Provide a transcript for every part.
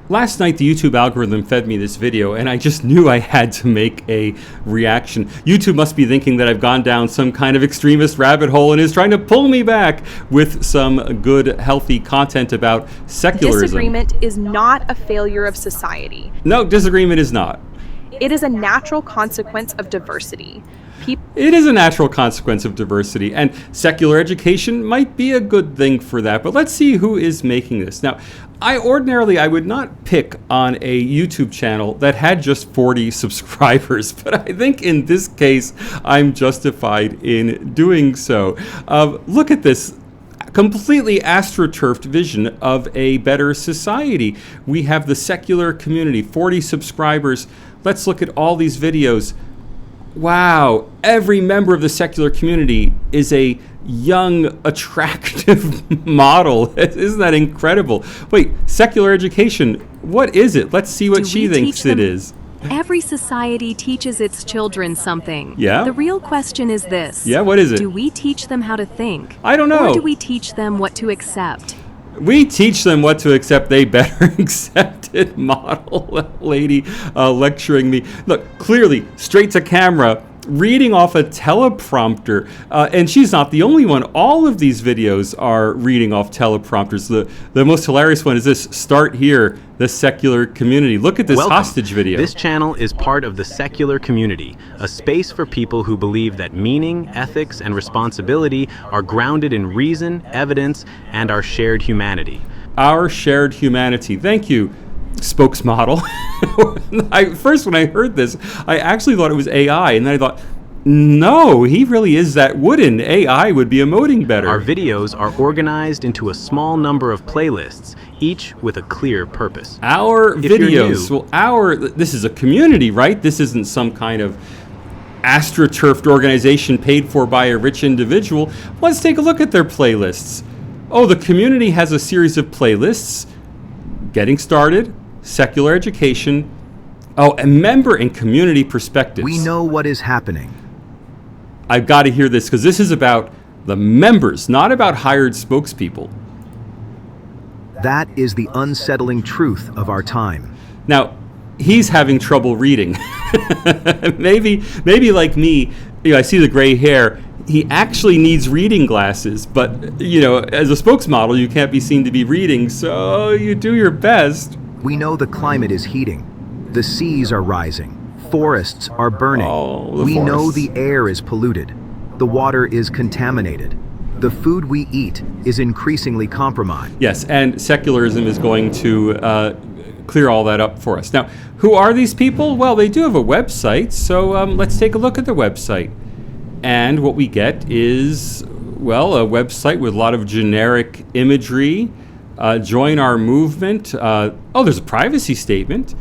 Last night, the YouTube algorithm fed me this video, and I just knew I had to make a reaction. YouTube must be thinking that I've gone down some kind of extremist rabbit hole and is trying to pull me back with some good, healthy content about secularism. Disagreement is not a failure of society. No, disagreement is not. It is a natural consequence of diversity. It is a natural consequence of diversity, and secular education might be a good thing for that, but let's see who is making this. Now, I would not pick on a YouTube channel that had just 40 subscribers, but I think in this case, I'm justified in doing so. Look at this completely astroturfed vision of a better society. We have the secular community, 40 subscribers. Let's look at all these videos. Wow, every member of the secular community is a young, attractive model. Isn't that incredible? Wait, secular education, what is it? Let's see what she thinks it is. Every society teaches its children something. Yeah? The real question is this. Yeah, what is it? Do we teach them how to think? I don't know. Or do we teach them what to accept? We teach them what to accept. They better accept it, model lady lecturing me. Look, clearly, straight to camera, reading off a teleprompter. And she's not the only one. All of these videos are reading off teleprompters. The most hilarious one is this: start here, the secular community. Look at this hostage video. This channel is part of the secular community, a space for people who believe that meaning, ethics, and responsibility are grounded in reason, evidence, and our shared humanity. Our shared humanity. Thank you, spokesmodel. First, when I heard this, I actually thought it was AI, and then I thought, no, he really is that wooden. AI would be emoting better. Our videos are organized into a small number of playlists, each with a clear purpose. Our videos, this is a community, right? This isn't some kind of astroturfed organization paid for by a rich individual. Let's take a look at their playlists. Oh, the community has a series of playlists. Getting started, secular education, a member and community perspectives. We know what is happening. I've got to hear this because this is about the members, not about hired spokespeople. That is the unsettling truth of our time. Now, he's having trouble reading. maybe like me, I see the gray hair. He actually needs reading glasses, but, as a spokesmodel, you can't be seen to be reading, so you do your best. We know the climate is heating. The seas are rising. Forests are burning. We know the air is polluted. The water is contaminated. The food we eat is increasingly compromised. Yes, and secularism is going to clear all that up for us. Now, who are these people? Well, they do have a website, so let's take a look at the website. And what we get is, a website with a lot of generic imagery. Join our movement. There's a privacy statement.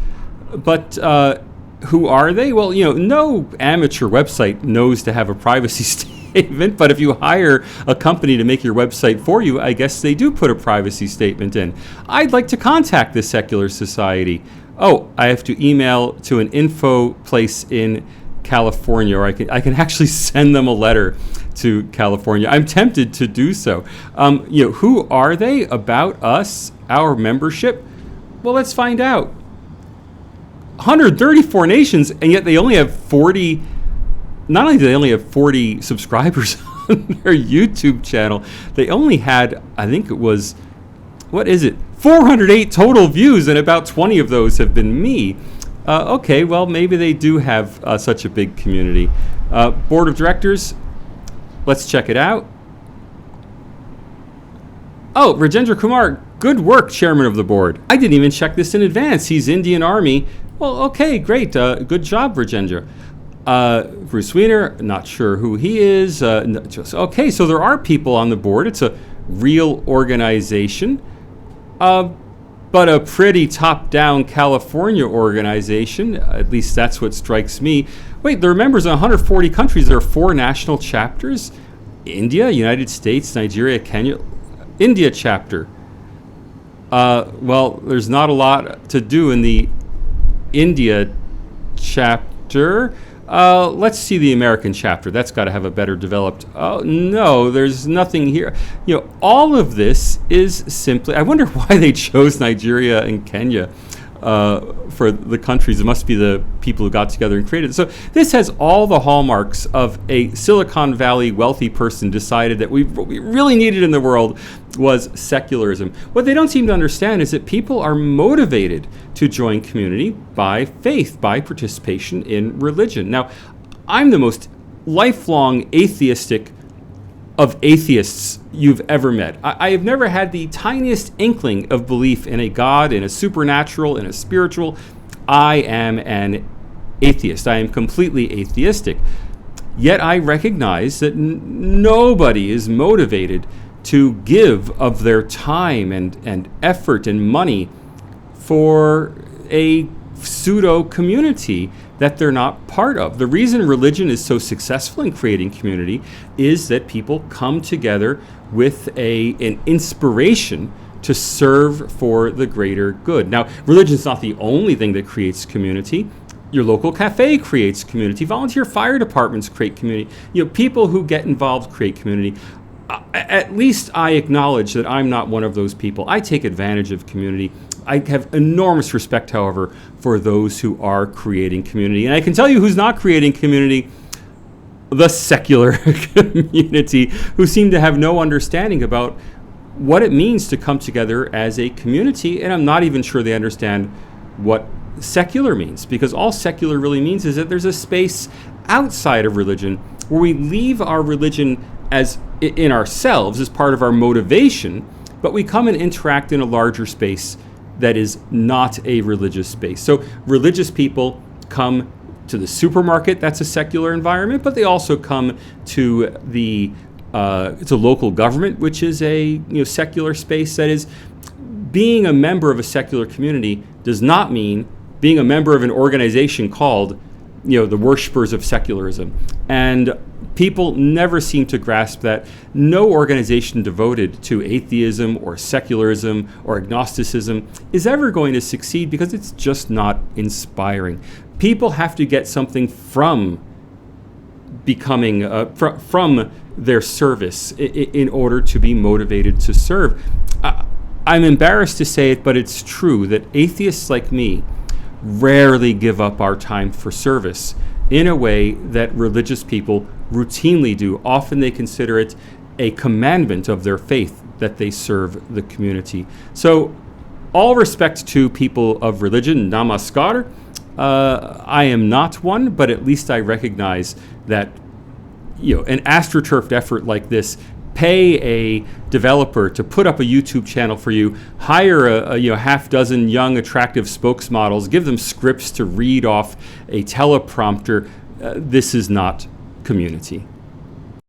But who are they? Well, no amateur website knows to have a privacy statement. But if you hire a company to make your website for you, I guess they do put a privacy statement in. I'd like to contact the secular society. I have to email to an info place in California, or I can actually send them a letter to California. I'm tempted to do so. Who are they? About us, our membership? Well, let's find out. 134 nations, and yet they only have 40. Not only do they only have 40 subscribers on their YouTube channel, they only had, I think it was, 408 total views, and about 20 of those have been me. Maybe they do have such a big community. Board of directors, let's check it out. Rajendra Kumar, good work, chairman of the board. I didn't even check this in advance. He's Indian Army. Well, okay, great. Good job, Rajendra. Bruce Wiener, not sure who he is. So there are people on the board. It's a real organization. But a pretty top-down California organization. At least that's what strikes me. Wait, there are members in 140 countries. There are 4 national chapters. India, United States, Nigeria, Kenya. India chapter. There's not a lot to do in the India chapter. Let's see the American chapter. That's got to have a better developed. No, there's nothing here. All of this is simply, I wonder why they chose Nigeria and Kenya. for the countries. It must be the people who got together and created it. So this has all the hallmarks of a Silicon Valley wealthy person decided that what we really needed in the world was secularism. What they don't seem to understand is that people are motivated to join community by faith, by participation in religion. Now, I'm the most lifelong atheistic of atheists you've ever met. I have never had the tiniest inkling of belief in a God, in a supernatural, in a spiritual. I am an atheist. I am completely atheistic. Yet I recognize that nobody is motivated to give of their time and effort and money for a pseudo community that they're not part of. The reason religion is so successful in creating community is that people come together with an inspiration to serve for the greater good. Now, religion is not the only thing that creates community. Your local cafe creates community. Volunteer fire departments create community. People who get involved create community. At least I acknowledge that I'm not one of those people. I take advantage of community. I have enormous respect, however, for those who are creating community. And I can tell you who's not creating community: the secular community, who seem to have no understanding about what it means to come together as a community. And I'm not even sure they understand what secular means, because all secular really means is that there's a space outside of religion where we leave our religion as in ourselves as part of our motivation, but we come and interact in a larger space that is not a religious space. So religious people come to the supermarket, that's a secular environment, but they also come to the to local government, which is a secular space. That is, being a member of a secular community does not mean being a member of an organization called the worshipers of secularism. And people never seem to grasp that no organization devoted to atheism or secularism or agnosticism is ever going to succeed, because it's just not inspiring. People have to get something from becoming, from their service in order to be motivated to serve. I'm embarrassed to say it, but it's true that atheists like me rarely give up our time for service in a way that religious people routinely do. Often they consider it a commandment of their faith that they serve the community. So, all respect to people of religion, namaskar. I am not one, but at least I recognize that an Astroturf effort like this, pay a developer to put up a YouTube channel for you, hire a half dozen young, attractive spokesmodels, give them scripts to read off a teleprompter. This is not community.